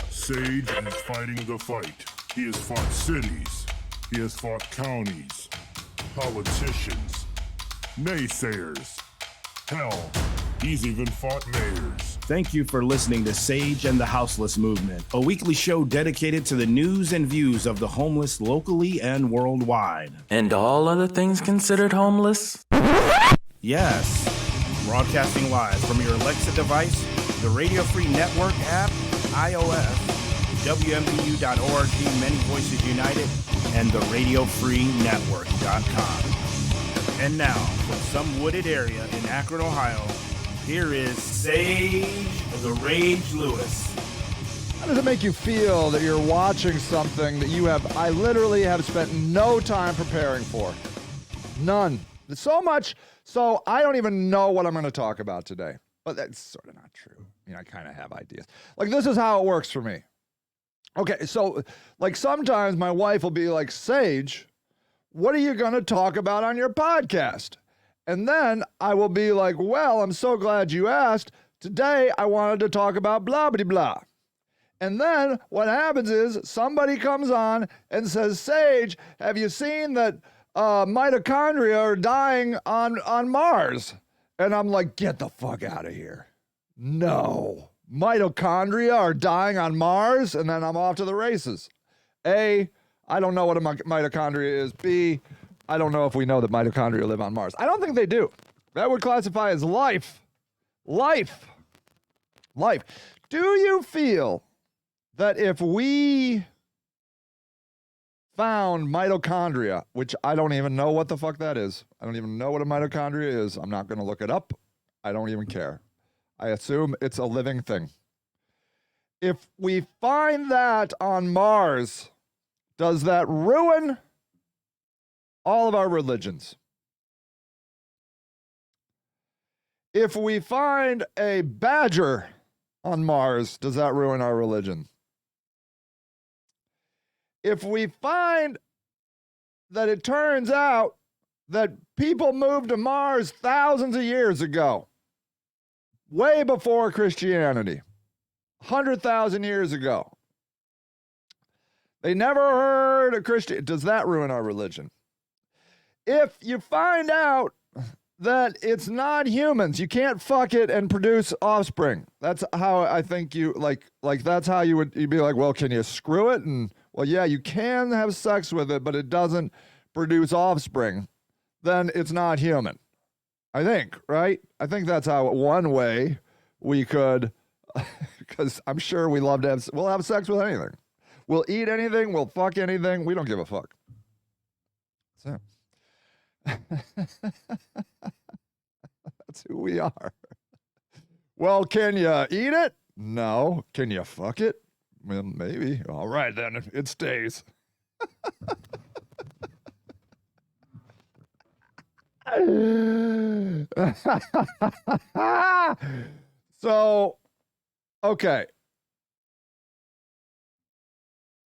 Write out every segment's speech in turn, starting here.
Sage is fighting the fight. He has fought cities. He has fought counties, politicians, naysayers. Hell, he's even fought mayors. Thank you for listening to Sage and the Houseless Movement, a weekly show dedicated to the news and views of the homeless locally and worldwide. And all other things considered homeless? Yes. Broadcasting live from your Alexa device, the Radio Free Network app, iOS, WMBU.org, Many Voices United, and the RadioFreeNetwork.com. And now, from some wooded area in Akron, Ohio, here is Sage the Rage Lewis. How does it make you feel that you're watching something that I literally have spent no time preparing for? None. So much, so I don't even know what I'm going to talk about today. But that's sort of not true. I kind of have ideas. Like, this is how it works for me. Okay, so, like, sometimes my wife will be like, Sage, what are you going to talk about on your podcast? And then I will be like, well, I'm so glad you asked. Today, I wanted to talk about blah, blah, blah. And then what happens is somebody comes on and says, Sage, have you seen that mitochondria are dying on Mars? And I'm like, get the fuck out of here. No. Mitochondria are dying on Mars? And then I'm off to the races. A, I don't know what a mitochondria is. B, I don't know if we know that mitochondria live on Mars. I don't think they do. That would classify as life. Life. Do you feel that if we found mitochondria, which I don't even know what the fuck that is. I don't even know what a mitochondria is. I'm not going to look it up. I don't even care. I assume it's a living thing. If we find that on Mars, does that ruin all of our religions? If we find a badger on Mars, does that ruin our religion? If we find that it turns out that people moved to Mars thousands of years ago, way before Christianity, 100,000 years ago, they never heard of Christian, does that ruin our religion? If you find out that it's not humans, you can't fuck it and produce offspring. That's how I think you, like that's how you'd be like, well, can you screw it? And, well, yeah, you can have sex with it, but it doesn't produce offspring. Then it's not human. I think, right? I think that's how one way we could, because I'm sure we'll have sex with anything. We'll eat anything, we'll fuck anything, we don't give a fuck. So, that's who we are. Well, can you eat it? No. Can you fuck it? Well, maybe. All right, then. It stays. So, okay.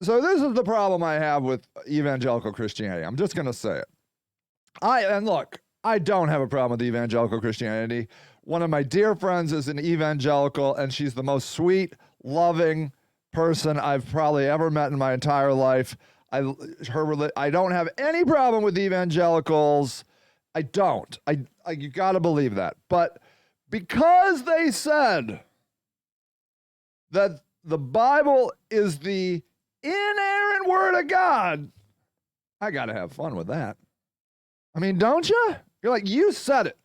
So this is the problem I have with evangelical Christianity. I'm just going to say it. And look, I don't have a problem with evangelical Christianity. One of my dear friends is an evangelical, and she's the most sweet, loving person I've probably ever met in my entire life. I don't have any problem with evangelicals. I don't. You got to believe that. But because they said that the Bible is the inerrant word of God, I got to have fun with that. I mean, don't you? You're like, you said it.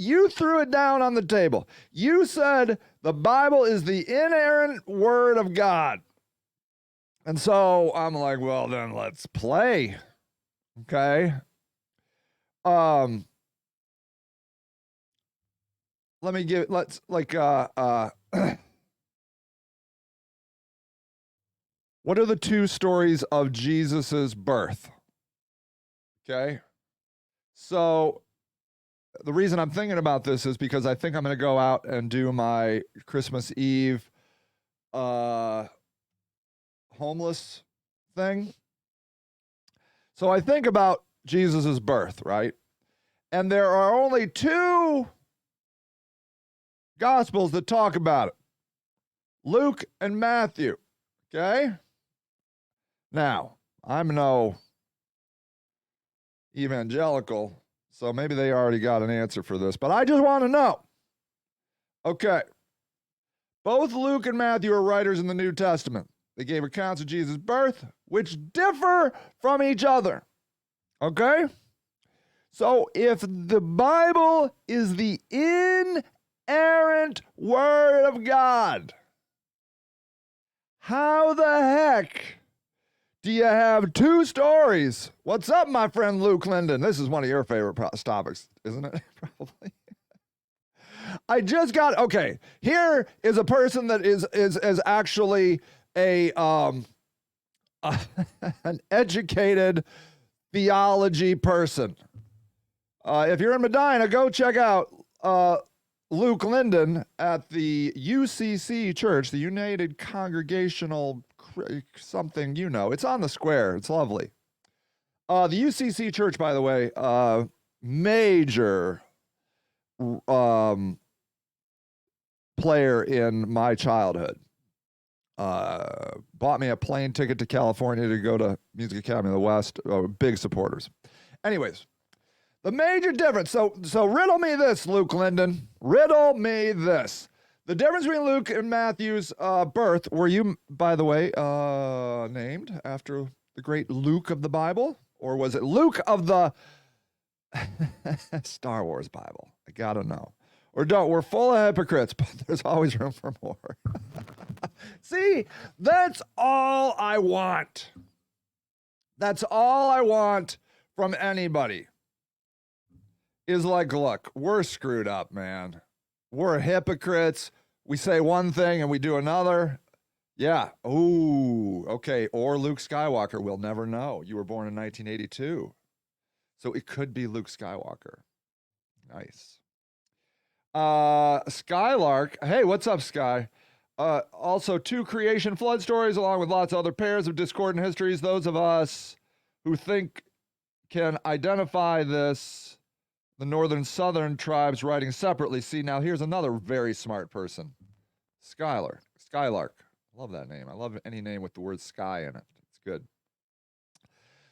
You threw it down on the table. You said the Bible is the inerrant word of God. And so I'm like, well, then let's play. Okay. What are the two stories of Jesus's birth? Okay. So the reason I'm thinking about this is because I think I'm going to go out and do my Christmas Eve homeless thing. So I think about Jesus's birth, right? And there are only two Gospels that talk about it. Luke and Matthew. Okay? Now, I'm no evangelical, so maybe they already got an answer for this, but I just want to know. Okay. Both Luke and Matthew are writers in the New Testament. They gave accounts of Jesus' birth, which differ from each other. Okay? So if the Bible is the inerrant Word of God, how the heck do you have two stories? What's up, my friend Luke Linden? This is one of your favorite topics, isn't it? Probably. I just got, okay, here is a person that is actually an educated theology person. If you're in Medina, go check out Luke Linden at the UCC Church, the United Congregational something, you know. It's on the square. It's lovely. The UCC Church, by the way, major player in my childhood. Bought me a plane ticket to California to go to Music Academy of the West. Big supporters. Anyways, the major difference. So riddle me this, Luke Linden. Riddle me this. The difference between Luke and Matthew's birth, were you, by the way, named after the great Luke of the Bible? Or was it Luke of the Star Wars Bible? I gotta know. Or don't. We're full of hypocrites, but there's always room for more. See, that's all I want. That's all I want from anybody. Is like, look, we're screwed up, man. We're hypocrites. We say one thing and we do another. Yeah. Ooh, okay. Or Luke Skywalker. We'll never know. You were born in 1982. So it could be Luke Skywalker. Nice. Skylark. Hey, what's up, Sky? Also, two creation flood stories, along with lots of other pairs of discordant histories. Those of us who think can identify this, the northern southern tribes writing separately. See, now here's another very smart person. Skylark. Love that name. I love any name with the word sky in it. It's good.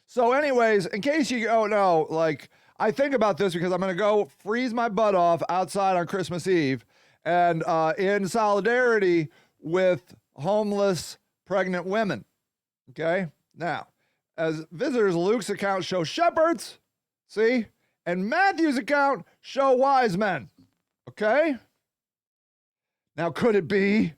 So anyways, in case you don't know, like, I think about this because I'm going to go freeze my butt off outside on Christmas Eve, and in solidarity with homeless pregnant women. Okay? Now, as visitors, Luke's account shows shepherds, see? And Matthew's account show wise men. Okay? Now, could it be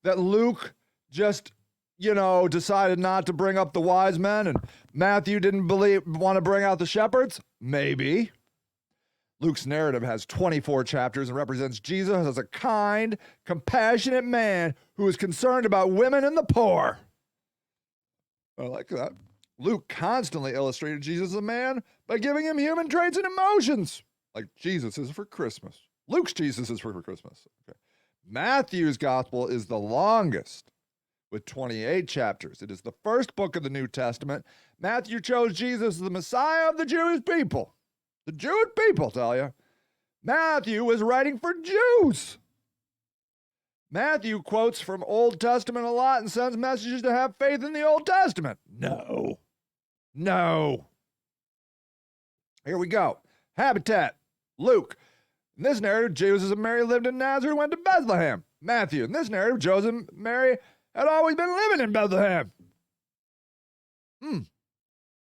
that Luke just, decided not to bring up the wise men and Matthew didn't want to bring out the shepherds? Maybe. Luke's narrative has 24 chapters and represents Jesus as a kind, compassionate man who is concerned about women and the poor. I like that. Luke constantly illustrated Jesus as a man by giving him human traits and emotions. Like Jesus is for Christmas. Luke's Jesus is for Christmas. Okay. Matthew's gospel is the longest, with 28 chapters. It is the first book of the New Testament. Matthew chose Jesus as the Messiah of the Jewish people. The Jewish people, tell you. Matthew was writing for Jews. Matthew quotes from Old Testament a lot and sends messages to have faith in the Old Testament. No. Here we go. Habitat. Luke. In this narrative, Jesus and Mary lived in Nazareth and went to Bethlehem. Matthew. In this narrative, Joseph and Mary had always been living in Bethlehem.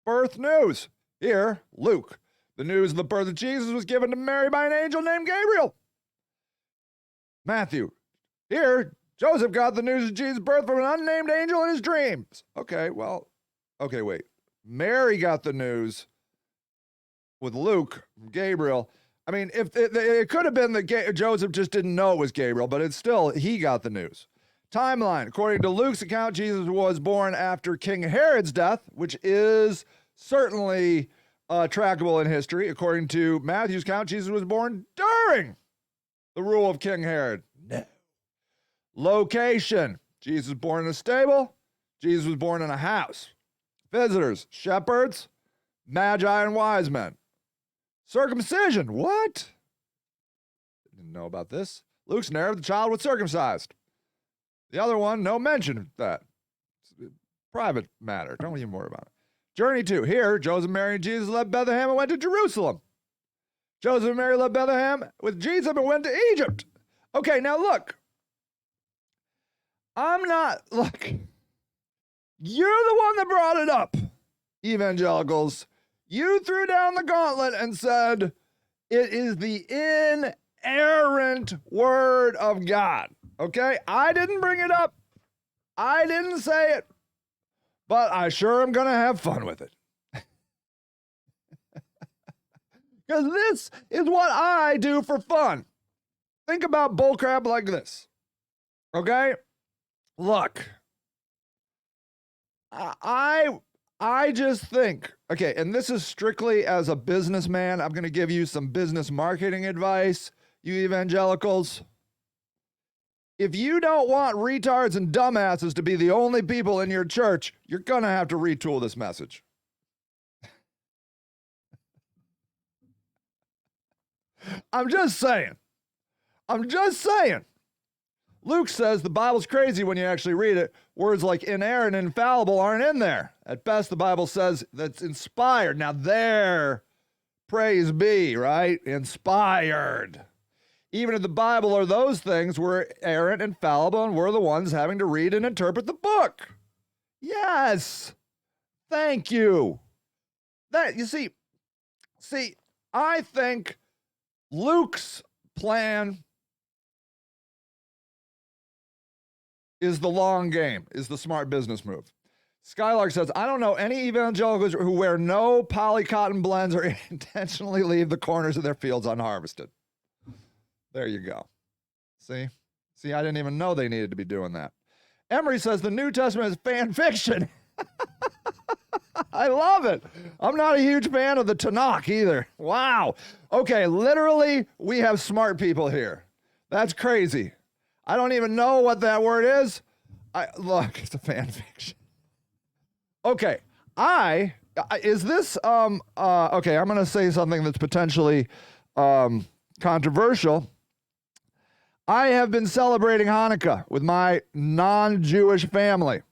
Birth news. Here, Luke. The news of the birth of Jesus was given to Mary by an angel named Gabriel. Matthew. Here, Joseph got the news of Jesus' birth from an unnamed angel in his dreams. Okay, wait. Mary got the news with Luke, Gabriel. I mean, if it could have been that Joseph just didn't know it was Gabriel, but it's still, he got the news. Timeline. According to Luke's account, Jesus was born after King Herod's death, which is certainly trackable in history. According to Matthew's account, Jesus was born during the rule of King Herod. No. Location. Jesus was born in a stable. Jesus was born in a house. Visitors, shepherds, magi, and wise men. Circumcision. What? Didn't know about this. Luke's narrative, the child was circumcised. The other one, no mention of that. It's a private matter. Don't even worry about it. Journey 2. Here, Joseph, Mary, and Jesus left Bethlehem and went to Jerusalem. Joseph and Mary left Bethlehem with Jesus and went to Egypt. Okay, now look. Look. You're the one that brought it up, evangelicals. You threw down the gauntlet and said, it is the inerrant word of God. Okay? I didn't bring it up. I didn't say it. But I sure am going to have fun with it. Because this is what I do for fun. Think about bullcrap like this. Okay? Look. I just think, okay, and this is strictly as a businessman. I'm going to give you some business marketing advice, you evangelicals. If you don't want retards and dumbasses to be the only people in your church, you're going to have to retool this message. I'm just saying. Luke says the Bible's crazy when you actually read it. Words like inerrant and infallible aren't in there. At best, the Bible says that's inspired. Now there, praise be, right? Inspired. Even if the Bible or those things were errant and fallible and we're the ones having to read and interpret the book. Yes. Thank you. You see, I think Luke's plan is the long game, is the smart business move. Skylark says, I don't know any evangelicals who wear no polycotton blends or intentionally leave the corners of their fields unharvested. There you go. See, I didn't even know they needed to be doing that. Emery says the New Testament is fan fiction. I love it. I'm not a huge fan of the Tanakh either. Wow. Okay, literally, we have smart people here. That's crazy. I don't even know what that word is. Look, it's a fan fiction. Okay, is this, okay, I'm going to say something that's potentially controversial. I have been celebrating Hanukkah with my non-Jewish family.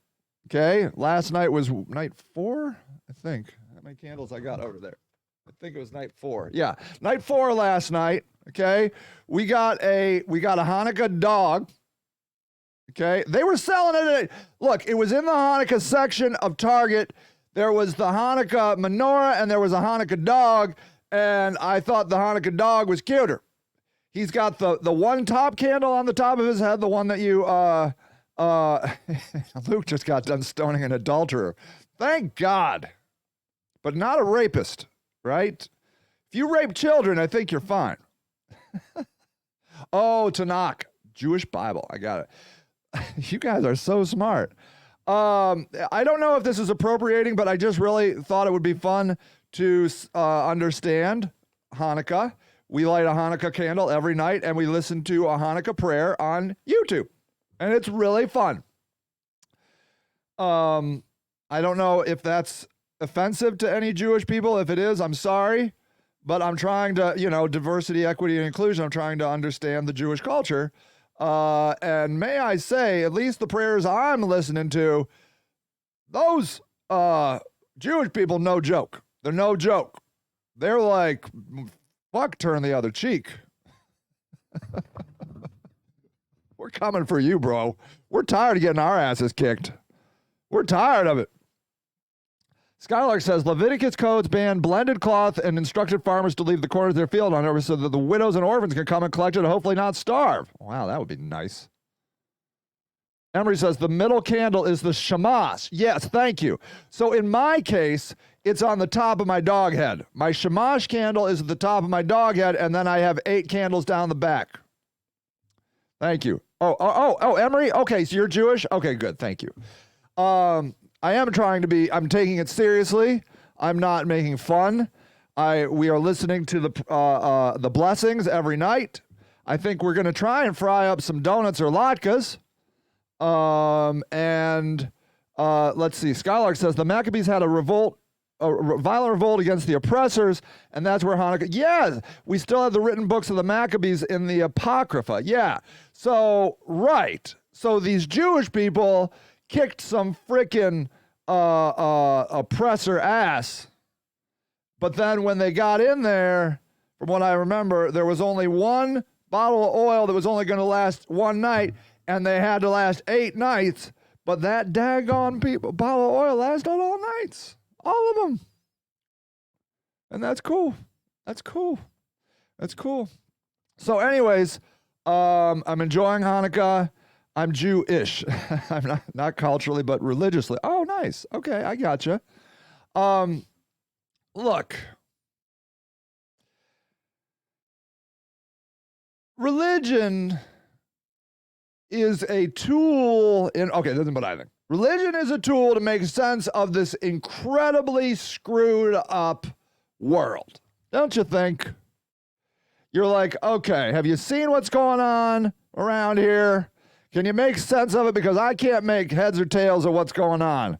Okay, last night was night 4, I think. How many candles I got over there? I think it was night 4. Yeah, night 4 last night. Okay, we got a Hanukkah dog. Okay, they were selling it. Look, it was in the Hanukkah section of Target. There was the Hanukkah menorah and there was a Hanukkah dog, and I thought the Hanukkah dog was cuter. He's got the one top candle on the top of his head, the one that you Luke just got done stoning an adulterer. Thank God. But not a rapist, right? If you rape children, I think you're fine. Oh, Tanakh, Jewish Bible. I got it. You guys are so smart. I don't know if this is appropriating, but I just really thought it would be fun to understand Hanukkah. We light a Hanukkah candle every night, and we listen to a Hanukkah prayer on YouTube. And it's really fun. I don't know if that's offensive to any Jewish people. If it is, I'm sorry. But I'm trying to, diversity, equity, and inclusion. I'm trying to understand the Jewish culture. And may I say, at least the prayers I'm listening to, those Jewish people, no joke. They're no joke. They're like, fuck, turn the other cheek. We're coming for you, bro. We're tired of getting our asses kicked. We're tired of it. Skylark says, Leviticus codes ban blended cloth and instructed farmers to leave the corners of their field on over so that the widows and orphans can come and collect it and hopefully not starve. Wow, that would be nice. Emery says, the middle candle is the shamash. Yes, thank you. So in my case, it's on the top of my dog head. My shamash candle is at the top of my dog head, and then I have 8 candles down the back. Thank you. Oh, Emery? Okay, so you're Jewish? Okay, good, thank you. I am trying to be, I'm taking it seriously. I'm not making fun. We are listening to the blessings every night. I think we're going to try and fry up some donuts or latkes. Let's see. Skylark says the Maccabees had a revolt violent revolt against the oppressors, and that's where Hanukkah. Yes, we still have the written books of the Maccabees in the Apocrypha. Yeah, so right. So these Jewish people kicked some frickin' oppressor ass, but then when they got in there, from what I remember, there was only one bottle of oil that was only going to last one night, and they had to last 8 nights. But that daggone bottle of oil lasted all nights. All of them. And that's cool. That's cool. That's cool. So anyways, I'm enjoying Hanukkah. I'm Jewish. I'm not culturally, but religiously. Oh, nice. Okay, I gotcha. Look. Religion is a tool okay, this is what I think. Religion is a tool to make sense of this incredibly screwed up world. Don't you think? You're like, okay, have you seen what's going on around here? Can you make sense of it? Because I can't make heads or tails of what's going on.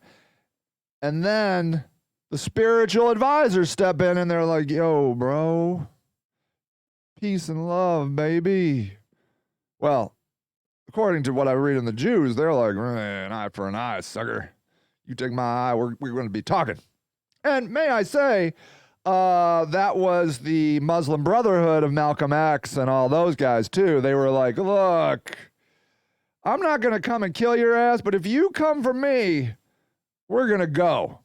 And then the spiritual advisors step in and they're like, yo, bro, peace and love, baby. Well, according to what I read in the Jews, they're like, an eye for an eye, sucker. You take my eye, we're going to be talking. And may I say, that was the Muslim Brotherhood of Malcolm X and all those guys too. They were like, look, I'm not going to come and kill your ass, but if you come for me, we're going to go.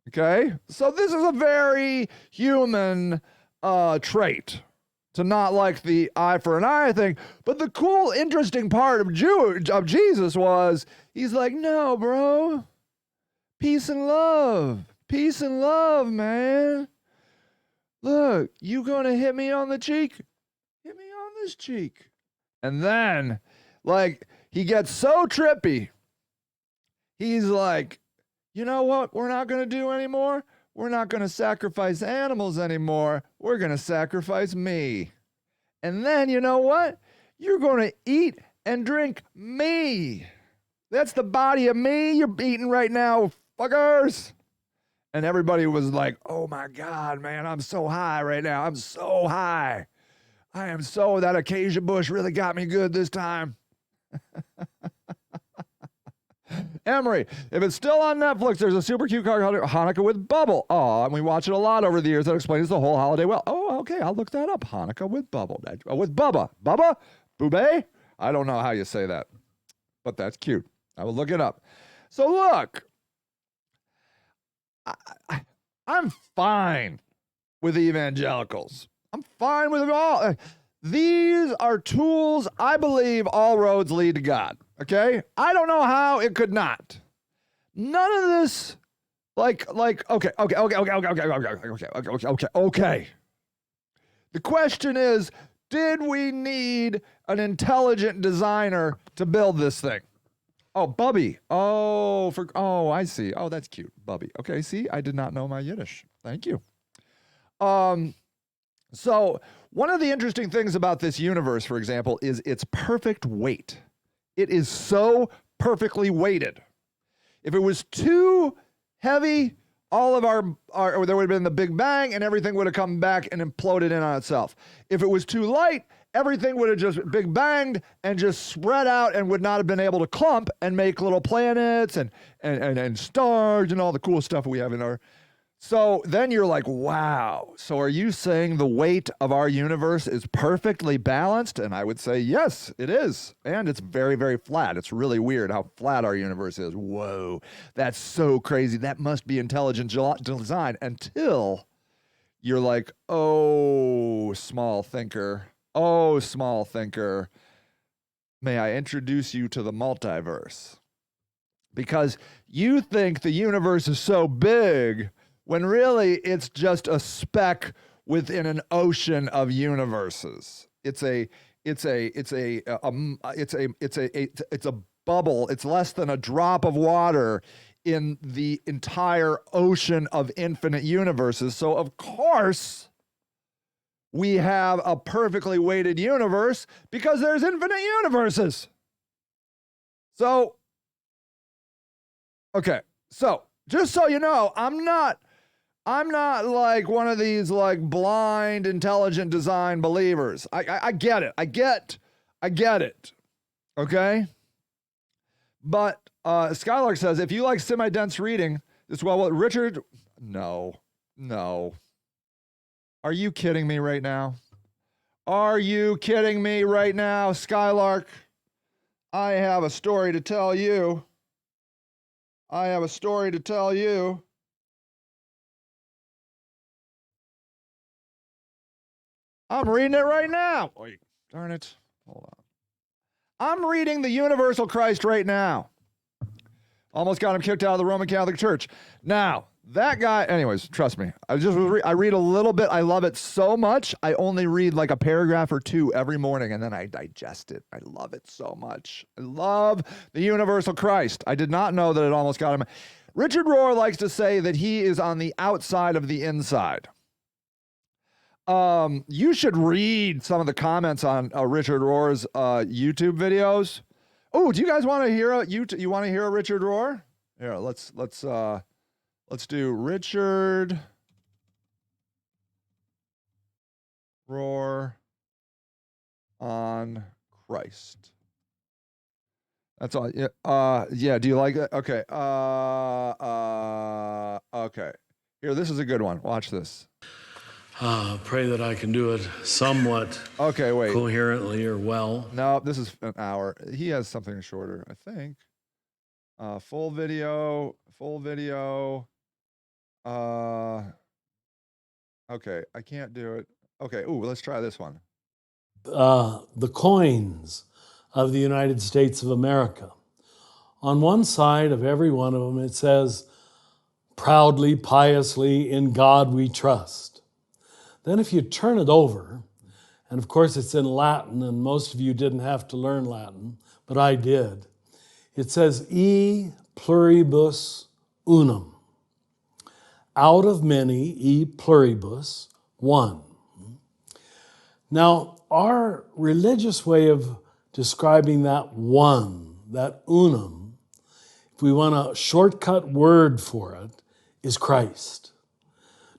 Okay? So this is a very human trait. To not like the eye for an eye thing. But the cool, interesting part of Jesus was, he's like, no, bro. Peace and love. Peace and love, man. Look, you gonna hit me on the cheek? Hit me on this cheek. And then, like, he gets so trippy. He's like, you know what we're not gonna do anymore? We're not going to sacrifice animals anymore. We're going to sacrifice me. And then, you know what? You're going to eat and drink me. That's the body of me you're eating right now, fuckers. And everybody was like, oh my God, man, I'm so high right now. I'm so high. I am so, that acacia bush really got me good this time. Emery, if it's still on Netflix, there's a super cute cartoon, Hanukkah with Bubble. Oh, and we watch it a lot over the years. That explains the whole holiday well. Oh, okay, I'll look that up. Hanukkah with Bubble. With Bubba. Bubba? Boobay? I don't know how you say that, but that's cute. I will look it up. So look, I'm fine with evangelicals. I'm fine with it all. These are tools. I believe all roads lead to God. Okay? I don't know how it could not. None of this, okay. The question is, did we need an intelligent designer to build this thing? Oh, Bubby. Oh, I see. Oh, that's cute. Bubby. Okay, see, I did not know my Yiddish. Thank you. So one of the interesting things about this universe, for example, is its perfect weight. It is so perfectly weighted. If it was too heavy, all of or there would have been the Big Bang and everything would have come back and imploded in on itself. If it was too light, everything would have just Big Banged and just spread out and would not have been able to clump and make little planets and stars and all the cool stuff we have in our. So then you're like, wow. So are you saying the weight of our universe is perfectly balanced? And I would say, yes, it is. And it's very, very flat. It's really weird how flat our universe is. Whoa, that's so crazy. That must be intelligent design until you're like, oh, small thinker. Oh, small thinker. May I introduce you to the multiverse? Because you think the universe is so big when really it's just a speck within an ocean of universes. It's a bubble. It's less than a drop of water in the entire ocean of infinite universes. So of course we have a perfectly weighted universe because there's infinite universes. So, okay. So just so you know, I'm not I'm not like one of these like blind, intelligent design believers. I get it. I get it. Okay? But Skylark says, if you like semi-dense reading, this well, Richard, no. Are you kidding me right now? Are you kidding me right now, Skylark? I have a story to tell you. I'm reading it right now. Wait, darn it. Hold on. I'm reading the Universal Christ right now. Almost got him kicked out of the Roman Catholic Church. Now, that guy, anyways, trust me. I read a little bit. I love it so much. I only read like a paragraph or two every morning, and then I digest it. I love it so much. I love the Universal Christ. I did not know that it almost got him. Richard Rohr likes to say that he is on the outside of the inside. You should read some of the comments on Richard Rohr's YouTube videos. Oh, do you guys want to hear you want to hear a Richard Rohr? Here, let's do Richard Rohr on Christ. That's all. Yeah. Do you like it? Okay. Okay. Here, this is a good one. Watch this. Pray that I can do it somewhat coherently or well. No, this is an hour. He has something shorter, I think. Full video. Okay, I can't do it. Okay, let's try this one. The coins of the United States of America. On one side of every one of them, it says, proudly, piously, in God we trust. Then if you turn it over, and of course it's in Latin, and most of you didn't have to learn Latin, but I did. It says, e pluribus unum. Out of many, e pluribus, one. Now, our religious way of describing that one, that unum, if we want a shortcut word for it, is Christ.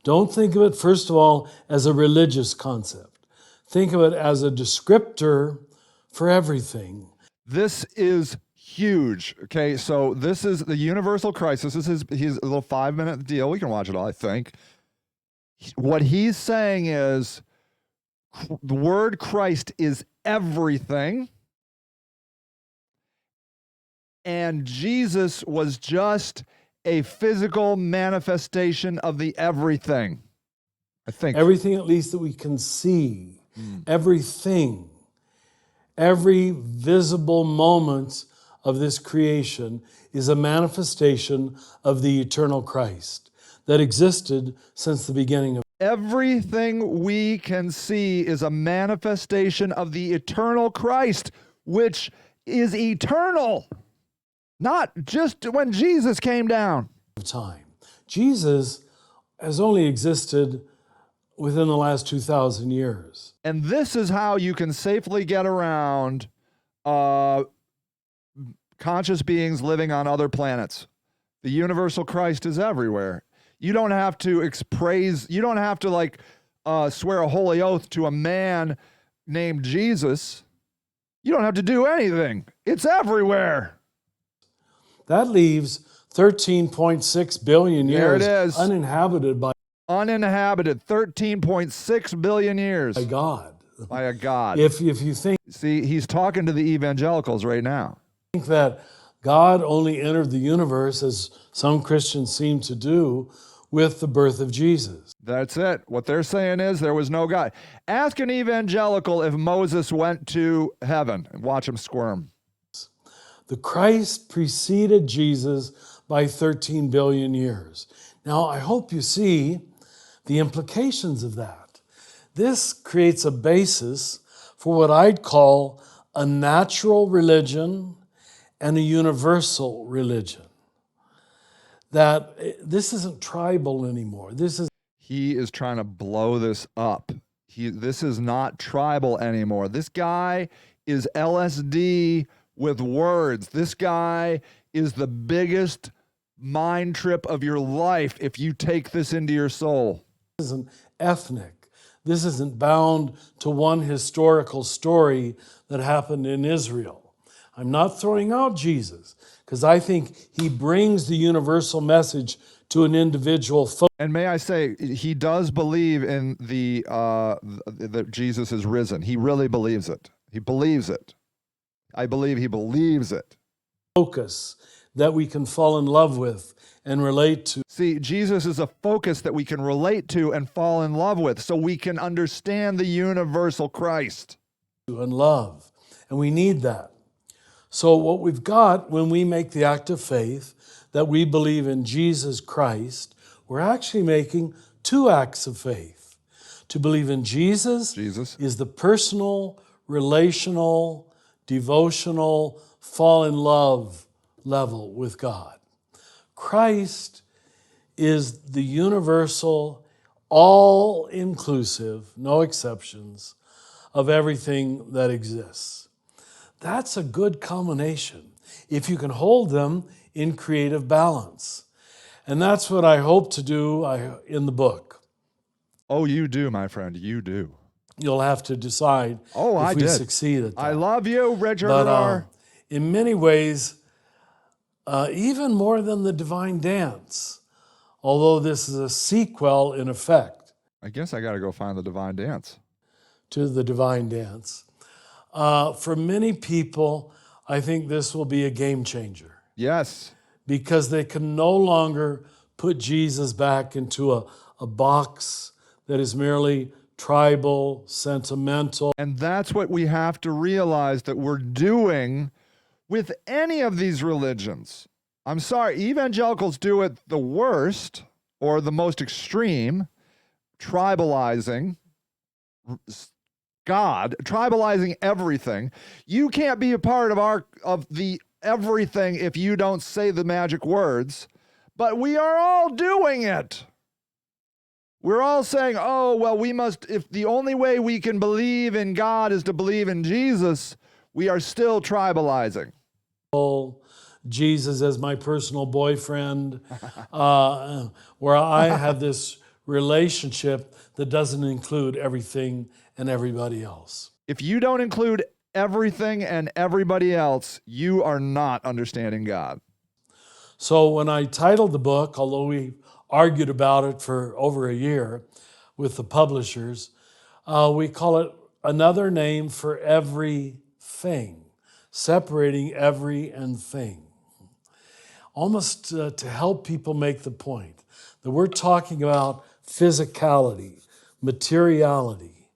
Don't think of it, first of all, as a religious concept. Think of it as a descriptor for everything. This is huge. Okay, so this is the Universal Christ. This is his little 5-minute deal. We can watch it all, I think. What he's saying is the word Christ is everything. And Jesus was just a physical manifestation of the everything. I think. Everything, at least, that we can see. Everything. Every visible moment of this creation is a manifestation of the eternal Christ that existed since the beginning of. Everything we can see is a manifestation of the eternal Christ, which is eternal. Not just when Jesus came down. Time. Jesus has only existed within the last 2,000 years. And this is how you can safely get around conscious beings living on other planets. The Universal Christ is everywhere. You don't have to you don't have to swear a holy oath to a man named Jesus. You don't have to do anything. It's everywhere. That leaves 13.6 billion years there it is. uninhabited by 13.6 billion years. by God. By a God. If you think See, he's talking to the evangelicals right now. that God only entered the universe, as some Christians seem to do, with the birth of Jesus. That's it. What they're saying is there was no God. Ask an evangelical if Moses went to heaven and watch him squirm. The Christ preceded Jesus by 13 billion years. Now, I hope you see the implications of that. This creates a basis for what I'd call a natural religion and a universal religion. That this isn't tribal anymore. He is trying to blow this up. This is not tribal anymore. This guy is LSD with words. This guy is the biggest mind trip of your life if you take this into your soul. This isn't ethnic. This isn't bound to one historical story that happened in Israel. I'm not throwing out Jesus because I think he brings the universal message to an individual. And may I say, he does believe in that Jesus is risen. He really believes it. He believes it. I believe he believes it. Focus that we can fall in love with and relate to. See, Jesus is a focus that we can relate to and fall in love with, so we can understand the universal Christ. And love. And we need that. So what we've got when we make the act of faith that we believe in Jesus Christ, we're actually making two acts of faith. To believe in Jesus is the personal, relational, devotional, fall in love level with God. Christ is the universal, all-inclusive, no exceptions, of everything that exists. That's a good combination if you can hold them in creative balance. And that's what I hope to do in the book. Oh, you do, my friend, you do. You'll have to decide if we succeed at that. I love you, Richard. But in many ways, even more than the Divine Dance, although this is a sequel in effect. I guess I got to go find the Divine Dance. To the Divine Dance. For many people, I think this will be a game changer. Yes. Because they can no longer put Jesus back into a box that is merely tribal, sentimental. And that's what we have to realize that we're doing with any of these religions. I'm sorry, evangelicals do it the worst or the most extreme, tribalizing God, tribalizing everything. You can't be a part of the everything if you don't say the magic words, but we are all doing it. We're all saying, oh, well, we must, if the only way we can believe in God is to believe in Jesus, we are still tribalizing. Jesus as my personal boyfriend, where I have this relationship that doesn't include everything and everybody else. If you don't include everything and everybody else, you are not understanding God. So when I titled the book, although we argued about it for over a year with the publishers, we call it Another Name for Everything, separating every and thing. Almost to help people make the point that we're talking about physicality, materiality,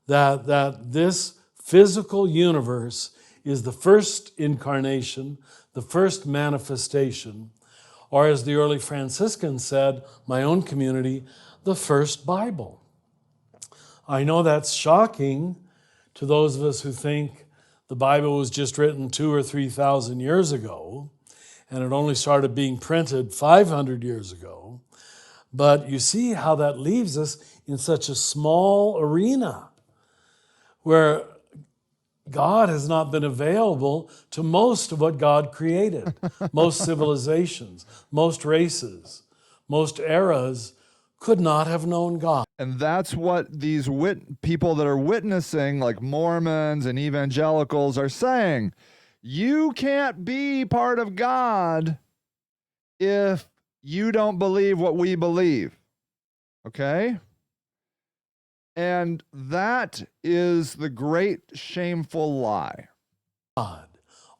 that this physical universe is the first incarnation, the first manifestation, or as the early Franciscans said, my own community, the first Bible. I know that's shocking to those of us who think the Bible was just written 2,000 or 3,000 years ago, and it only started being printed 500 years ago. But you see how that leaves us in such a small arena where God has not been available to most of what God created. Most civilizations, most races, most eras could not have known God. And that's what these people that are witnessing, like Mormons and evangelicals, are saying. You can't be part of God if you don't believe what we believe. Okay? And that is the great shameful lie. God.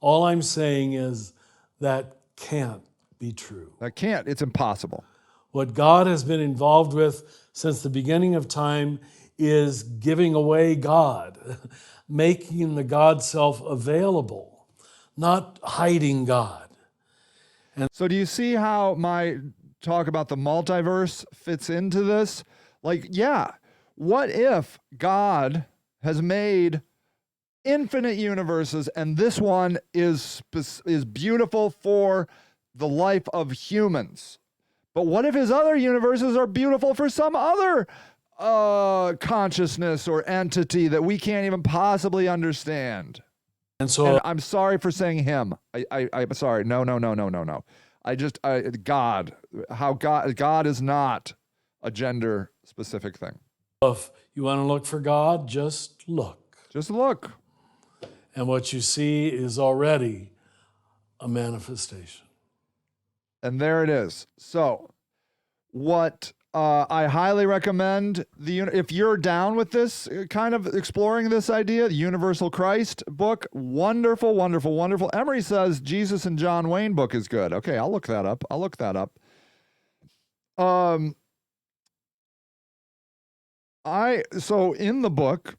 All I'm saying is that can't be true. That can't. It's impossible. What God has been involved with since the beginning of time is giving away God, making the God self available, not hiding God. And so do you see how my talk about the multiverse fits into this? Like, yeah, what if God has made infinite universes and this one is beautiful for the life of humans? But what if his other universes are beautiful for some other consciousness or entity that we can't even possibly understand? And so I'm sorry for saying him. I'm sorry. No. God is not a gender specific thing. If you want to look for God, just look. Just look. And what you see is already a manifestation. And there it is. So what I highly recommend, if you're down with this, kind of exploring this idea, the Universal Christ book, wonderful, wonderful, wonderful. Emery says Jesus and John Wayne book is good. Okay, I'll look that up. So in the book,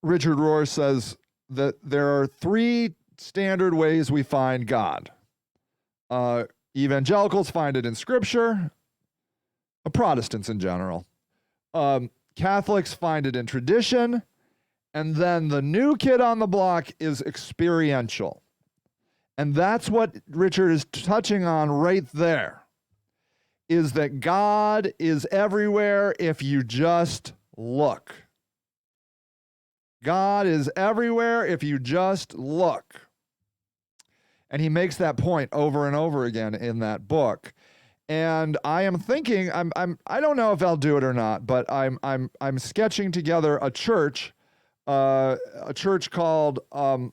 Richard Rohr says that there are 3 standard ways we find God. Evangelicals find it in Scripture. Protestants in general. Catholics find it in tradition. And then the new kid on the block is experiential. And that's what Richard is touching on right there, is that God is everywhere if you just look. God is everywhere if you just look. And he makes that point over and over again in that book. And I am thinking, I don't know if I'll do it or not, but I'm sketching together a church called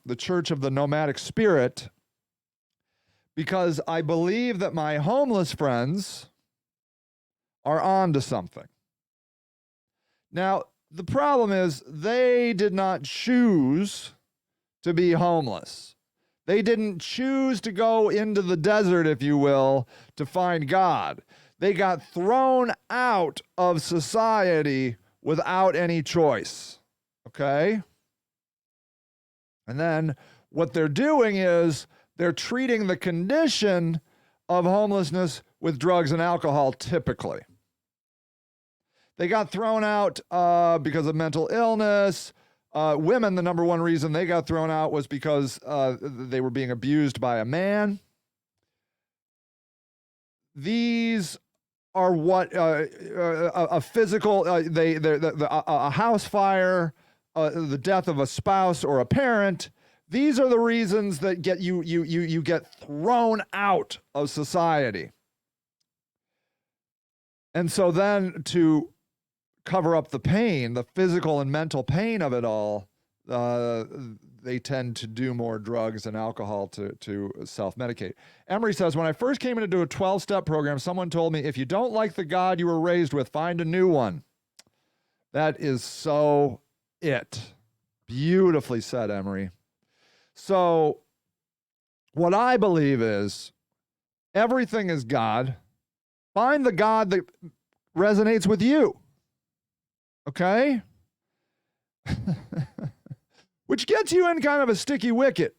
the Church of the Nomadic Spirit, because I believe that my homeless friends are on to something. Now, the problem is they did not choose to be homeless. They didn't choose to go into the desert, if you will, to find God. They got thrown out of society without any choice. Okay? And then what they're doing is they're treating the condition of homelessness with drugs and alcohol, typically. They got thrown out because of mental illness. Women, the number one reason they got thrown out was because they were being abused by a man. These are what a physical, a house fire, the death of a spouse or a parent. These are the reasons that get you get thrown out of society. And so then to cover up the pain, the physical and mental pain of it all, they tend to do more drugs and alcohol to self-medicate. Emery says, when I first came into a 12-step program, someone told me, if you don't like the God you were raised with, find a new one. That is so it. Beautifully said, Emery. So what I believe is everything is God. Find the God that resonates with you. Okay? Which gets you in kind of a sticky wicket,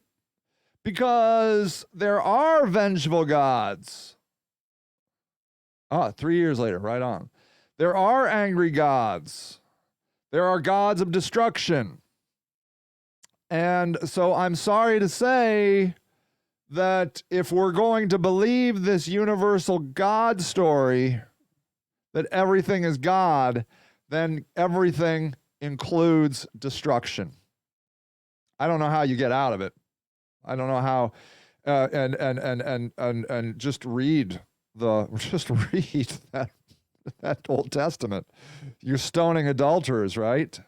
because there are vengeful gods. 3 years later, right on. There are angry gods. There are gods of destruction. And so I'm sorry to say that if we're going to believe this universal God story, that everything is God, then everything includes destruction. I don't know how you get out of it. I don't know how, and just read that Old Testament. You're stoning adulterers, right?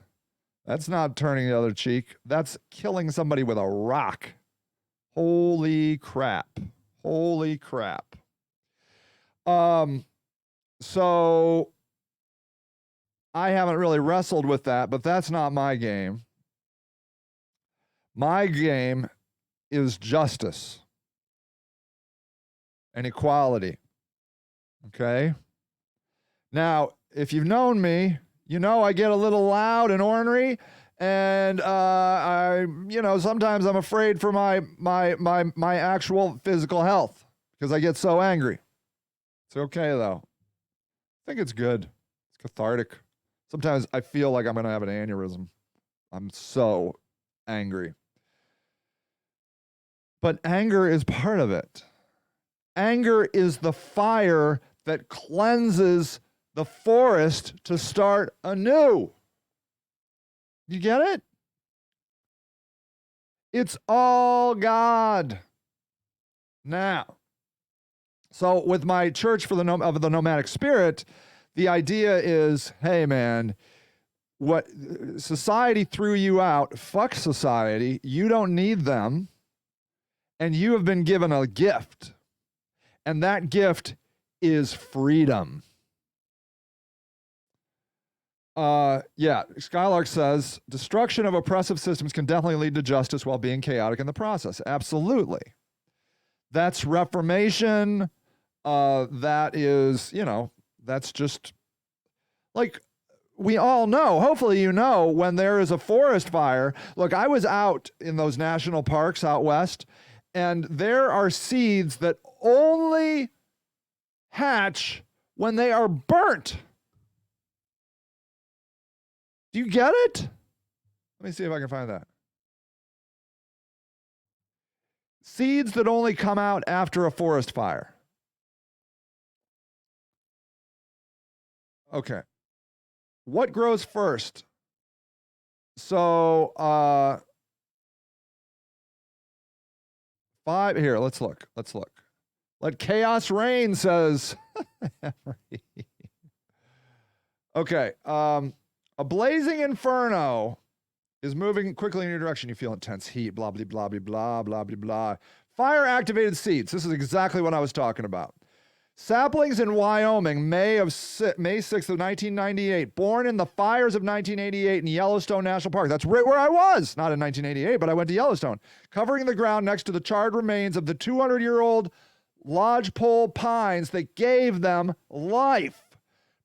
That's not turning the other cheek. That's killing somebody with a rock. Holy crap. Holy crap. So I haven't really wrestled with that, but that's not my game. My game is justice and equality. Okay? Now, if you've known me, you know I get a little loud and ornery, and sometimes I'm afraid for my actual physical health because I get so angry. It's okay though. I think it's good. It's cathartic. Sometimes I feel like I'm going to have an aneurysm. I'm so angry. But anger is part of it. Anger is the fire that cleanses the forest to start anew. You get it? It's all God. Now, So with my Church of the Nomadic Spirit, the idea is, hey man, what society threw you out, fuck society, you don't need them, and you have been given a gift, and that gift is freedom. Skylark says, destruction of oppressive systems can definitely lead to justice while being chaotic in the process. Absolutely. That's reformation. That is, that's just like we all know, hopefully you know, when there is a forest fire. Look, I was out in those national parks out west, and there are seeds that only hatch when they are burnt. Do you get it? Let me see if I can find that. Seeds that only come out after a forest fire. Okay. What grows first? So, here, let's look. Let chaos reign, says. Okay. A blazing inferno is moving quickly in your direction. You feel intense heat, blah, blah, blah, blah, blah, blah, blah, blah. Fire-activated seeds. This is exactly what I was talking about. Saplings in Wyoming, May 6th of 1998, born in the fires of 1988 in Yellowstone National Park. That's right where I was. Not in 1988, but I went to Yellowstone. Covering the ground next to the charred remains of the 200-year-old lodgepole pines that gave them life.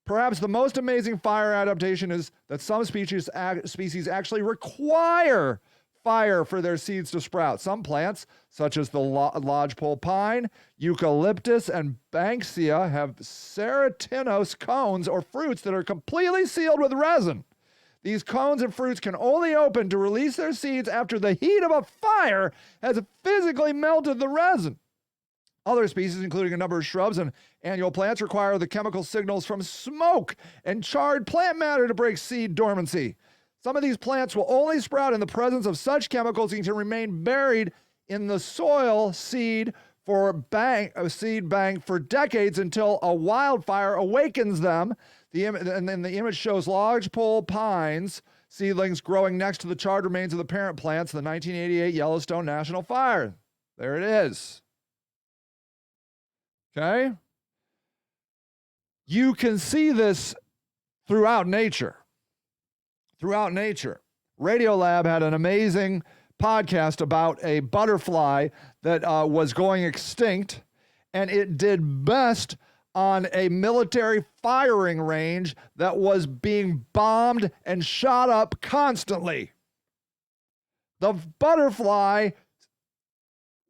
Perhaps the most amazing fire adaptation is that some species actually require fire for their seeds to sprout. Some plants, such as the lodgepole pine, eucalyptus, and banksia, have ceratinose cones or fruits that are completely sealed with resin. These cones and fruits can only open to release their seeds after the heat of a fire has physically melted the resin. Other species, including a number of shrubs and annual plants, require the chemical signals from smoke and charred plant matter to break seed dormancy. Some of these plants will only sprout in the presence of such chemicals and can remain buried in the soil seed bank for decades until a wildfire awakens them. And then the image shows lodgepole pines seedlings growing next to the charred remains of the parent plants of the 1988 Yellowstone National Fire. There it is. Okay? You can see this throughout nature. Throughout nature. Radiolab had an amazing podcast about a butterfly that was going extinct, and it did best on a military firing range that was being bombed and shot up constantly. The butterfly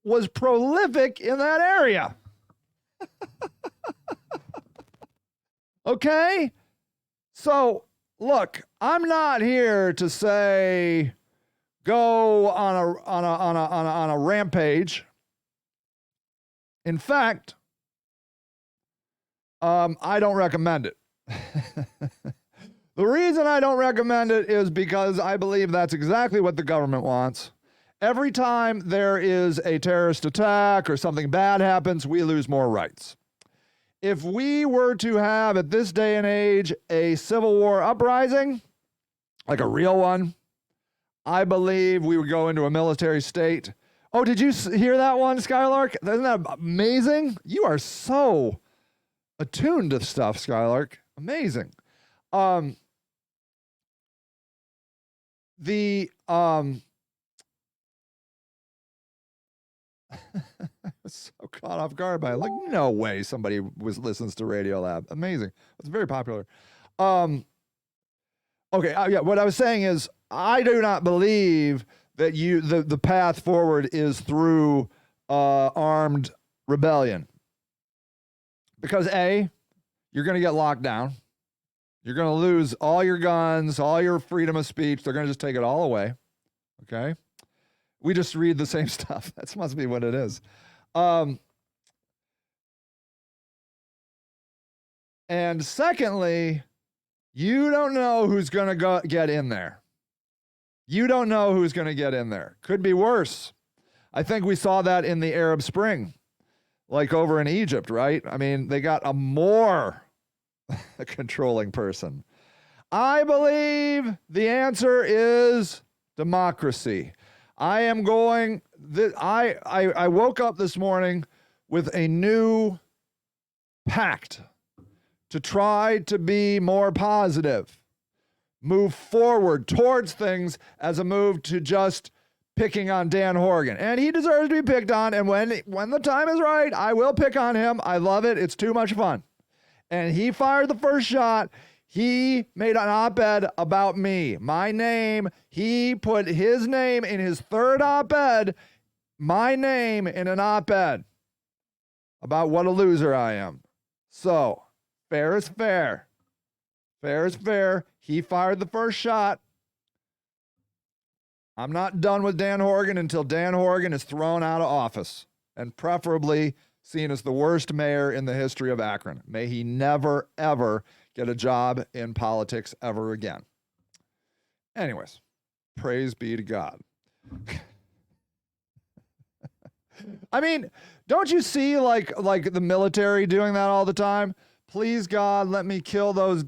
was prolific in that area. Okay? So, look, I'm not here to say go on a rampage. In fact, I don't recommend it. The reason I don't recommend it is because I believe that's exactly what the government wants. Every time there is a terrorist attack or something bad happens, we lose more rights. If we were to have, at this day and age, a civil war uprising, like a real one, I believe we would go into a military state. Oh, did you hear that one, Skylark? Isn't that amazing? You are so attuned to stuff, Skylark. Amazing. I was so caught off guard by it. Like, no way somebody listens to Radiolab. Amazing. It's very popular. Okay, what I was saying is I do not believe that the path forward is through armed rebellion. Because A, you're going to get locked down. You're going to lose all your guns, all your freedom of speech. They're going to just take it all away. Okay? We just read the same stuff. That must be what it is. And secondly, you don't know who's going to get in there. You don't know who's going to get in there. Could be worse. I think we saw that in the Arab Spring. like over in Egypt, right? I mean, they got a more controlling person. I believe the answer is democracy. I am going, I woke up this morning with a new pact to try to be more positive, move forward towards things as a move to just picking on Dan Horgan. And he deserves to be picked on, and when the time is right, I will pick on him. I love it. It's too much fun. And he fired the first shot. He made an op-ed about me, my name. He put his name in his third op-ed, my name in an op-ed about what a loser I am. So, fair is fair. Fair is fair. He fired the first shot. I'm not done with Dan Horgan until Dan Horgan is thrown out of office, and preferably seen as the worst mayor in the history of Akron. May he never, ever get a job in politics ever again. Anyways, praise be to God. I mean, don't you see like the military doing that all the time? Please, God, let me kill those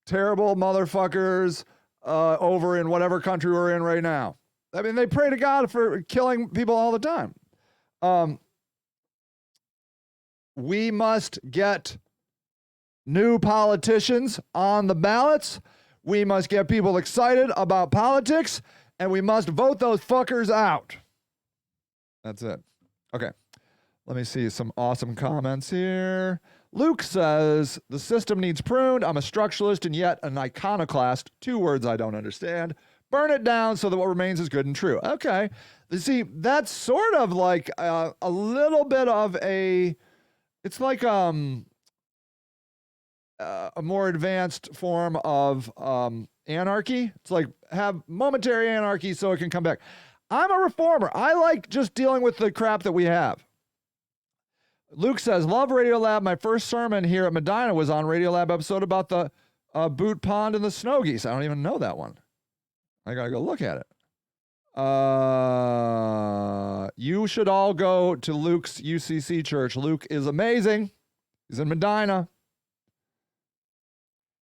terrible motherfuckers over in whatever country we're in right now. I mean, they pray to God for killing people all the time. We must get new politicians on the ballots. We must get people excited about politics, and we must vote those fuckers out. That's it. Okay. Let me see some awesome comments here. Luke says, the system needs pruned. I'm a structuralist and yet an iconoclast. 2 words I don't understand. Burn it down so that what remains is good and true. Okay. You see, that's sort of like a little bit of it's like a more advanced form of anarchy. It's like have momentary anarchy so it can come back. I'm a reformer. I like just dealing with the crap that we have. Luke says, love Radiolab. My first sermon here at Medina was on Radiolab episode about the boot pond and the snow geese. I don't even know that one. I gotta go look at it. You should all go to Luke's UCC church. Luke is amazing. He's in Medina.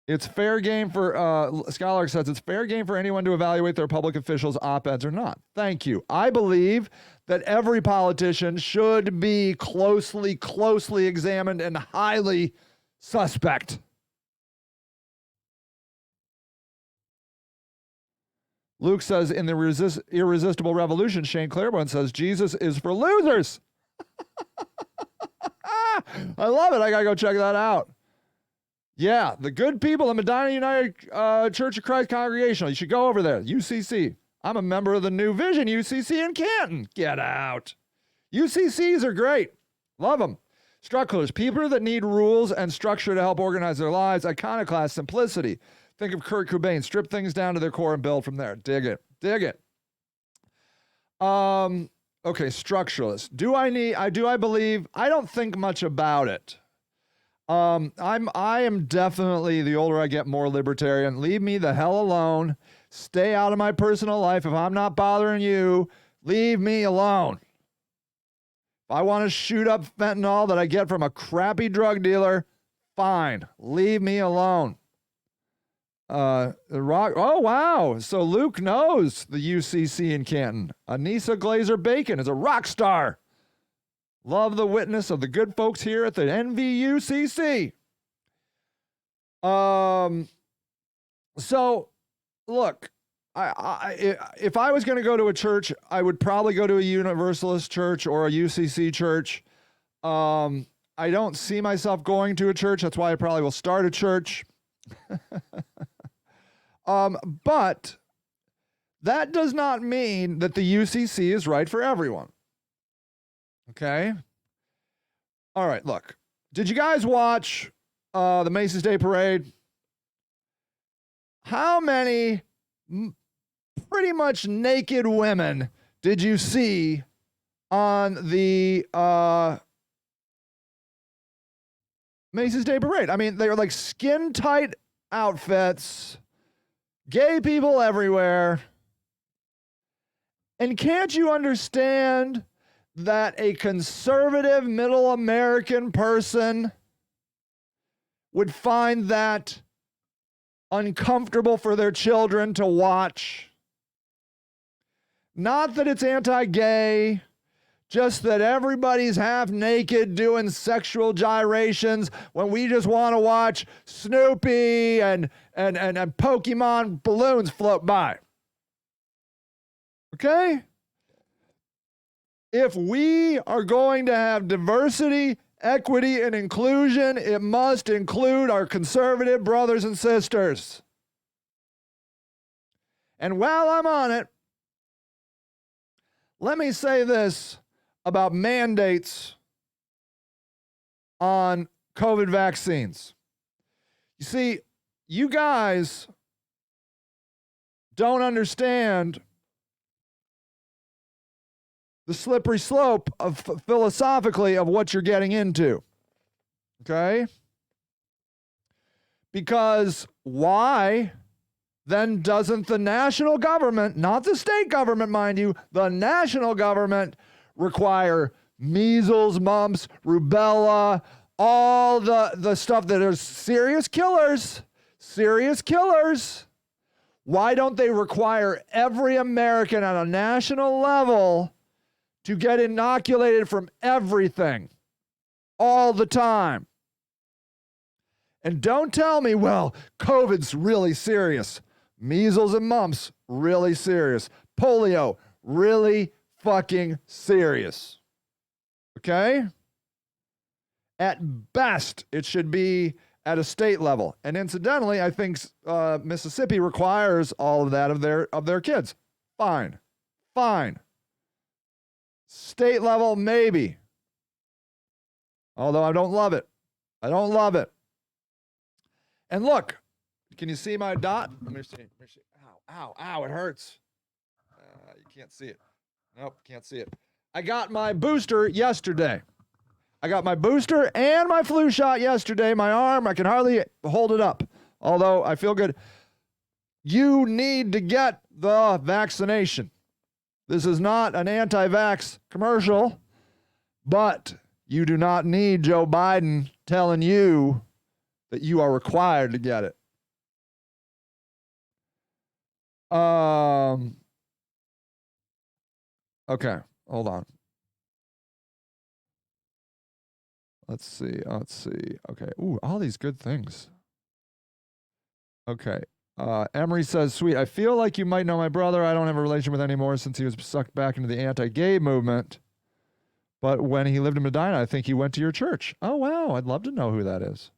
It's fair game for, Scholar says, it's fair game for anyone to evaluate their public officials' op-eds or not. Thank you. I believe that every politician should be closely examined and highly suspect. Luke says, in the Irresistible Revolution, Shane Claiborne says, Jesus is for losers. I love it. I got to go check that out. Yeah, the good people in Medina United Church of Christ Congregational. You should go over there. UCC. I'm a member of the New Vision UCC in Canton. Get out. UCCs are great. Love them. Structuralists, people that need rules and structure to help organize their lives. Iconoclast, simplicity. Think of Kurt Cobain. Strip things down to their core and build from there. Dig it. Dig it. Okay, structuralists. Do I believe? I don't think much about it. I am definitely, the older I get, more libertarian. Leave me the hell alone. Stay out of my personal life. If I'm not bothering you, leave me alone. If I want to shoot up fentanyl that I get from a crappy drug dealer, fine. Leave me alone. Oh, wow. So Luke knows the UCC in Canton. Anissa Glazer Bacon is a rock star. Love the witness of the good folks here at the NVUCC. So, look, if I was going to go to a church, I would probably go to a Universalist church or a UCC church. I don't see myself going to a church. That's why I probably will start a church. But that does not mean that the UCC is right for everyone. Okay. All right, look. Did you guys watch the Macy's Day Parade? How many pretty much naked women did you see on the Macy's Day Parade? I mean, they were like skin-tight outfits, gay people everywhere. And can't you understand that a conservative middle American person would find that uncomfortable for their children to watch. Not that it's anti-gay, just that everybody's half naked doing sexual gyrations when we just want to watch Snoopy and Pokemon balloons float by. Okay? If we are going to have diversity, equity, and inclusion, it must include our conservative brothers and sisters. And while I'm on it, let me say this about mandates on COVID vaccines. You see, you guys don't understand the slippery slope of philosophically of what you're getting into. Okay? Because why then doesn't the national government, not the state government, mind you, the national government require measles, mumps, rubella, all the stuff that are serious killers? Serious killers. Why don't they require every American at a national level to get inoculated from everything all the time? And don't tell me, well, COVID's really serious. Measles and mumps, really serious. Polio, really fucking serious. Okay? At best, it should be at a state level. And incidentally, I think Mississippi requires all of that of their kids. Fine. Fine. State level, maybe. Although I don't love it. I don't love it. And look, can you see my dot? Let me see. Ow, it hurts. You can't see it. Nope, can't see it. I got my booster yesterday. I got my booster and my flu shot yesterday. My arm, I can hardly hold it up, although I feel good. You need to get the vaccination. This is not an anti-vax commercial, but you do not need Joe Biden telling you that you are required to get it. Okay, hold on. Let's see. Okay. Ooh, all these good things. Okay. Emery says, sweet. I feel like you might know my brother. I don't have a relation with him anymore since he was sucked back into the anti-gay movement. But when he lived in Medina, I think he went to your church. Oh, wow. I'd love to know who that is.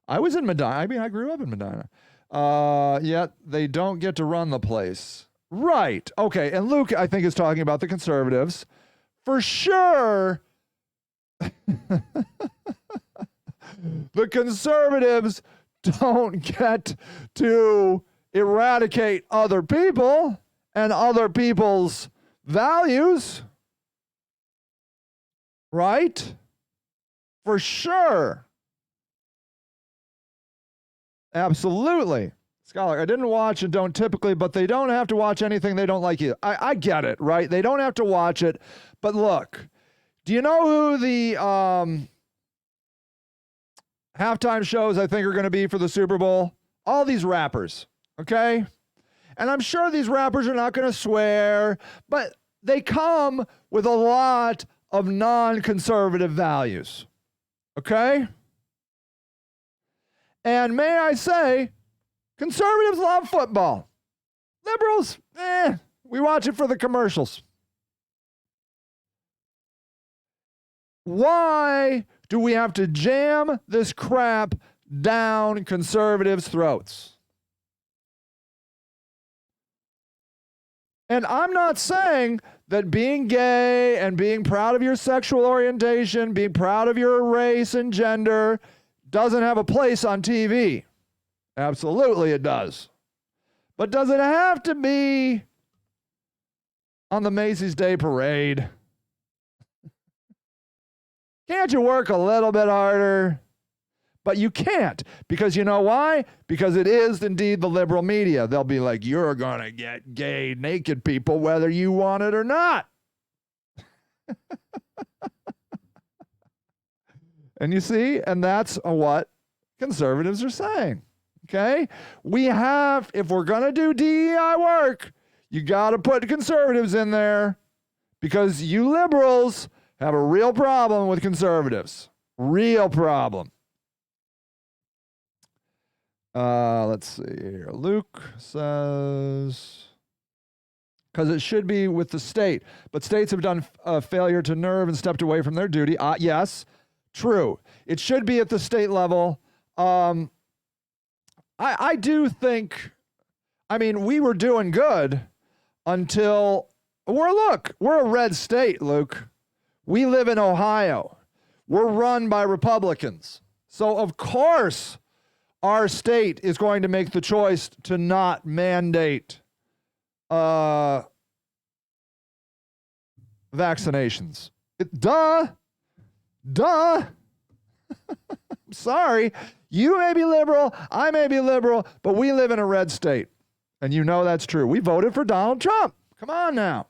I was in Medina. I mean, I grew up in Medina. Yet they don't get to run the place. Right. Okay. And Luke, I think, is talking about the conservatives. For sure, the conservatives don't get to eradicate other people and other people's values. Right? For sure. Absolutely. Scholar, I didn't watch and don't typically, but they don't have to watch anything they don't like either. I get it, right? They don't have to watch it. But look, do you know who the halftime shows I think are going to be for the Super Bowl? All these rappers, okay? And I'm sure these rappers are not going to swear, but they come with a lot of non-conservative values, okay? And may I say, conservatives love football. Liberals, we watch it for the commercials. Why do we have to jam this crap down conservatives' throats? And I'm not saying that being gay and being proud of your sexual orientation, being proud of your race and gender doesn't have a place on TV. Absolutely it does. But does it have to be on the Macy's Day Parade? Can't you work a little bit harder? But you can't, because you know why? Because it is indeed the liberal media. They'll be like, you're going to get gay, naked people whether you want it or not. And you see, and that's what conservatives are saying. Okay? We have, if we're going to do DEI work, you got to put conservatives in there because you liberals have a real problem with conservatives. Real problem. Let's see here. Luke says, because it should be with the state, but states have done a failure to nerve and stepped away from their duty. Yes, true. It should be at the state level. I do think, I mean, we were doing good until we're a red state, Luke. We live in Ohio. We're run by Republicans. So of course our state is going to make the choice to not mandate vaccinations. Duh. Sorry. You may be liberal, I may be liberal, but we live in a red state. And you know that's true. We voted for Donald Trump. Come on now.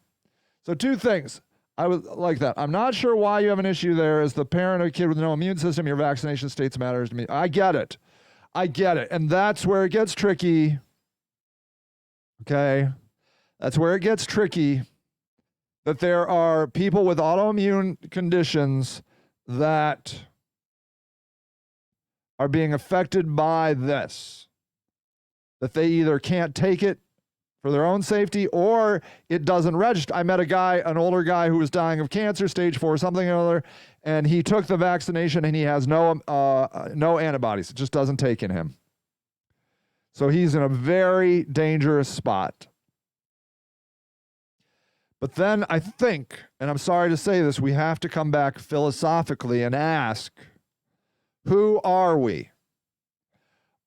So two things. I would like that. I'm not sure why you have an issue there. As the parent of a kid with no immune system, your vaccination status matters to me. I get it. And that's where it gets tricky. Okay? That's where it gets tricky. That there are people with autoimmune conditions that are being affected by this. That they either can't take it for their own safety or it doesn't register. I met a guy, an older guy who was dying of cancer, stage 4, something or other, and he took the vaccination and he has no antibodies. It just doesn't take in him. So he's in a very dangerous spot. But then I think, and I'm sorry to say this, we have to come back philosophically and ask, who are we?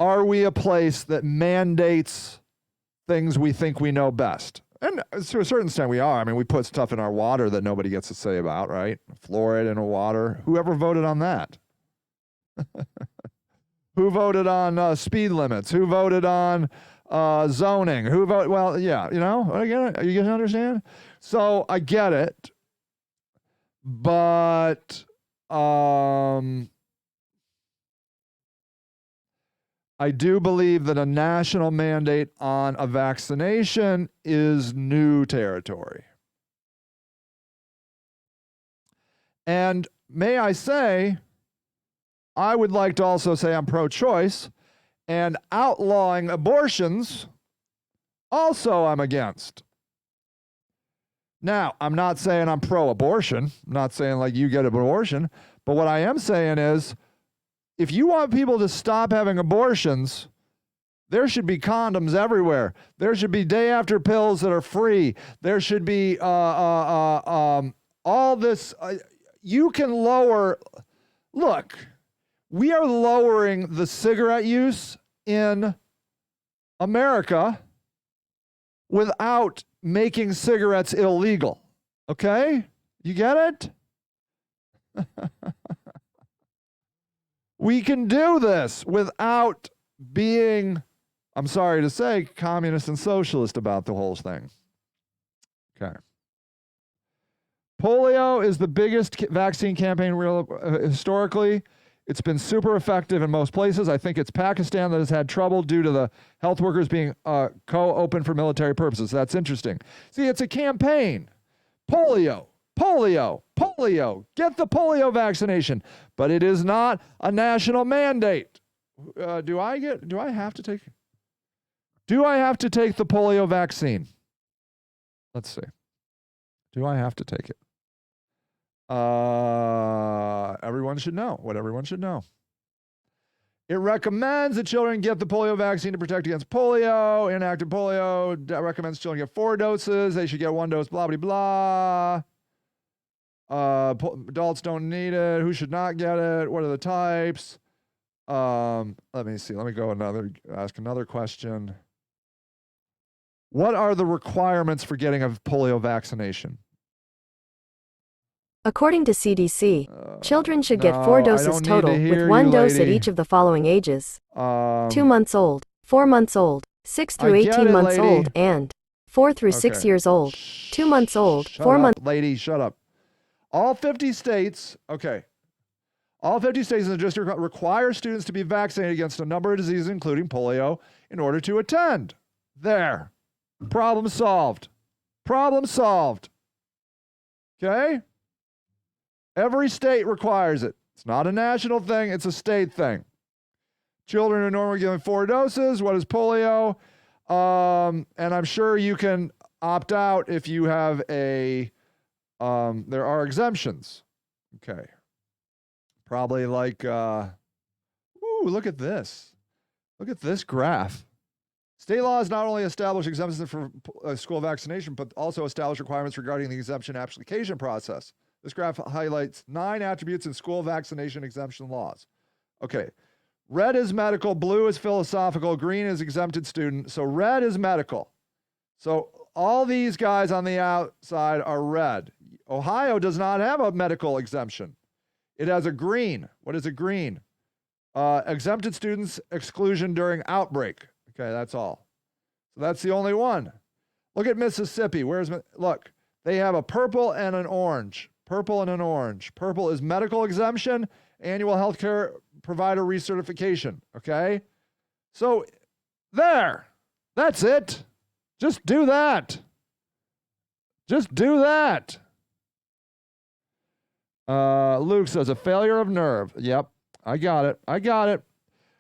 Are we a place that mandates things we think we know best? And to a certain extent we are. I mean, we put stuff in our water that nobody gets to say about, right? Fluoride in our water. Whoever voted on that? Who voted on speed limits? Who voted on zoning? Who voted? Well, yeah, you know, I get it. You guys understand? So I get it, but I do believe that a national mandate on a vaccination is new territory. And may I say, I would like to also say I'm pro-choice, and outlawing abortions, also I'm against. Now, I'm not saying I'm pro-abortion. I'm not saying like you get an abortion. But what I am saying is, if you want people to stop having abortions, there should be condoms everywhere. There should be day after pills that are free. There should be all this. You can lower. Look, we are lowering the cigarette use in America without making cigarettes illegal. Okay? You get it? We can do this without being, I'm sorry to say, communist and socialist about the whole thing. Okay. Polio is the biggest vaccine campaign historically. It's been super effective in most places. I think it's Pakistan that has had trouble due to the health workers being co-open for military purposes. That's interesting. See, it's a campaign. Polio. Get the polio vaccination. But it is not a national mandate. Do I have to take the polio vaccine? Let's see. Do I have to take it? Everyone should know what everyone should know. It recommends that children get the polio vaccine to protect against polio. Inactive polio recommends children get 4 doses. They should get 1 dose, blah, blah, blah. Adults don't need it. Who should not get it? What are the types? Let me see. Let me go ask another question. What are the requirements for getting a polio vaccination? According to CDC, children should get 4 doses total, with 1 dose at each of the following ages. 2 months old, 4 months old, 6 through 18 months old, and 4 through 6 years old. 2 months old, 4 months. Lady, shut up. All 50 states in the district require students to be vaccinated against a number of diseases, including polio, in order to attend. There. Problem solved. Problem solved. Okay? Every state requires it. It's not a national thing, it's a state thing. Children are normally given 4 doses. What is polio? And I'm sure you can opt out if you have there are exemptions. Okay. Probably like, look at this. Look at this graph. State laws not only establish exemptions for school vaccination, but also establish requirements regarding the exemption application process. This graph highlights 9 attributes in school vaccination exemption laws. Okay. Red is medical, blue is philosophical, green is exempted student. So red is medical. So all these guys on the outside are red. Ohio does not have a medical exemption. It has a green. What is a green? Exempted students exclusion during outbreak. Okay, that's all. So that's the only one. Look at Mississippi. Look, they have a purple and an orange. Purple and an orange. Purple is medical exemption, annual healthcare provider recertification. Okay? So there. That's it. Just do that. Just do that. Luke says a failure of nerve. Yep, I got it.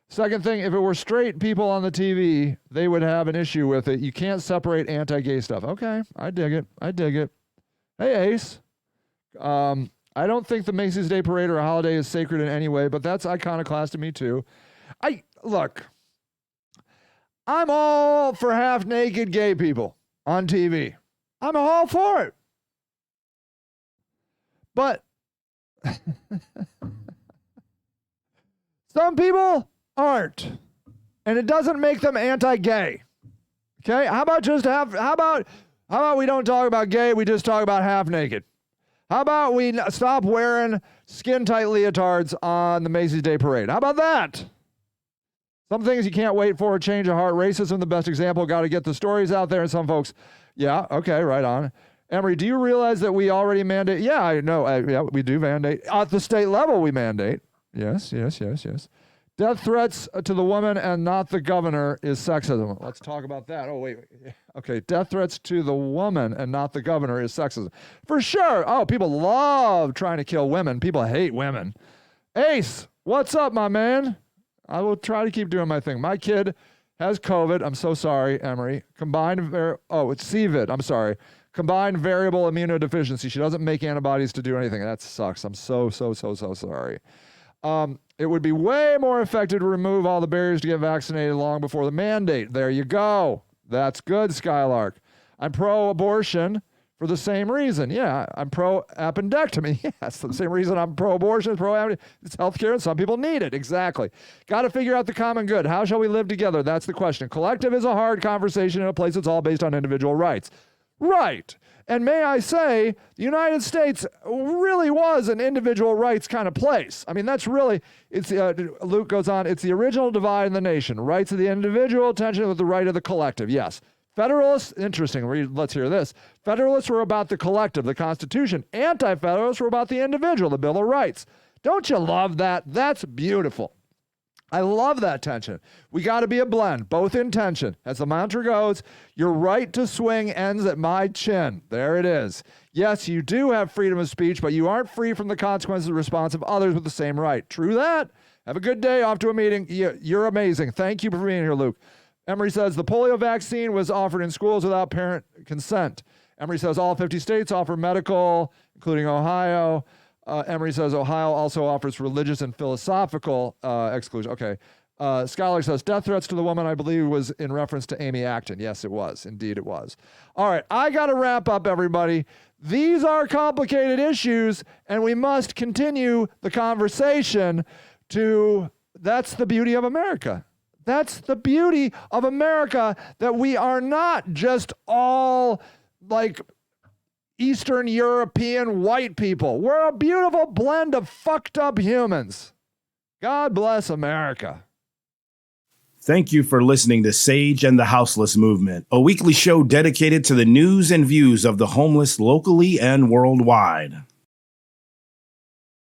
Second thing, if it were straight people on the TV, they would have an issue with it. You can't separate anti-gay stuff. Okay, I dig it. Hey, Ace. I don't think the Macy's Day Parade or a holiday is sacred in any way, but that's iconoclast to me too. Look, I'm all for half-naked gay people on TV. I'm all for it. But some people aren't. And it doesn't make them anti-gay. Okay? How about we don't talk about gay, we just talk about half-naked? How about we stop wearing skin-tight leotards on the Macy's Day Parade? How about that? Some things you can't wait for, change of heart. Racism, the best example. Got to get the stories out there. And some folks, yeah, okay, right on. Emery, do you realize that we already mandate? Yeah, I know. Yeah, we do mandate. At the state level, we mandate. Yes. Death threats to the woman and not the governor is sexism. Let's talk about that. Oh, wait. Okay, death threats to the woman and not the governor is sexism. For sure. Oh, people love trying to kill women. People hate women. Ace, what's up, my man? I will try to keep doing my thing. My kid has COVID. I'm so sorry, Emery. It's CVID. I'm sorry. Combined variable immunodeficiency. She doesn't make antibodies to do anything. That sucks. I'm so sorry. It would be way more effective to remove all the barriers to get vaccinated long before the mandate. There you go. That's good, Skylark. I'm pro-abortion for the same reason. Yeah, I'm pro-appendectomy. Yes, for the same reason I'm pro-abortion, it's healthcare, and some people need it. Exactly. Got to figure out the common good. How shall we live together? That's the question. Collective is a hard conversation in a place that's all based on individual rights. Right. And may I say, the United States really was an individual rights kind of place. I mean, that's really, Luke goes on, it's the original divide in the nation. Rights of the individual, tension with the right of the collective. Yes. Federalists, interesting, let's hear this. Federalists were about the collective, the Constitution. Anti-Federalists were about the individual, the Bill of Rights. Don't you love that? That's beautiful. I love that tension. We got to be a blend, both in tension. As the mantra goes, your right to swing ends at my chin. There it is. Yes, you do have freedom of speech, but you aren't free from the consequences and response of others with the same right. True that. Have a good day. Off to a meeting. You're amazing. Thank you for being here, Luke. Emery says the polio vaccine was offered in schools without parent consent. Emery says all 50 states offer medical, including Ohio. Emery says Ohio also offers religious and philosophical exclusion. Okay. Scholar says death threats to the woman, I believe, was in reference to Amy Acton. Yes, it was. Indeed, it was. All right. I got to wrap up, everybody. These are complicated issues, and we must continue the conversation that's the beauty of America. That's the beauty of America, that we are not just all like Eastern European white people. We're a beautiful blend of fucked up humans. God bless America. Thank you for listening to Sage and the Houseless Movement, a weekly show dedicated to the news and views of the homeless locally and worldwide.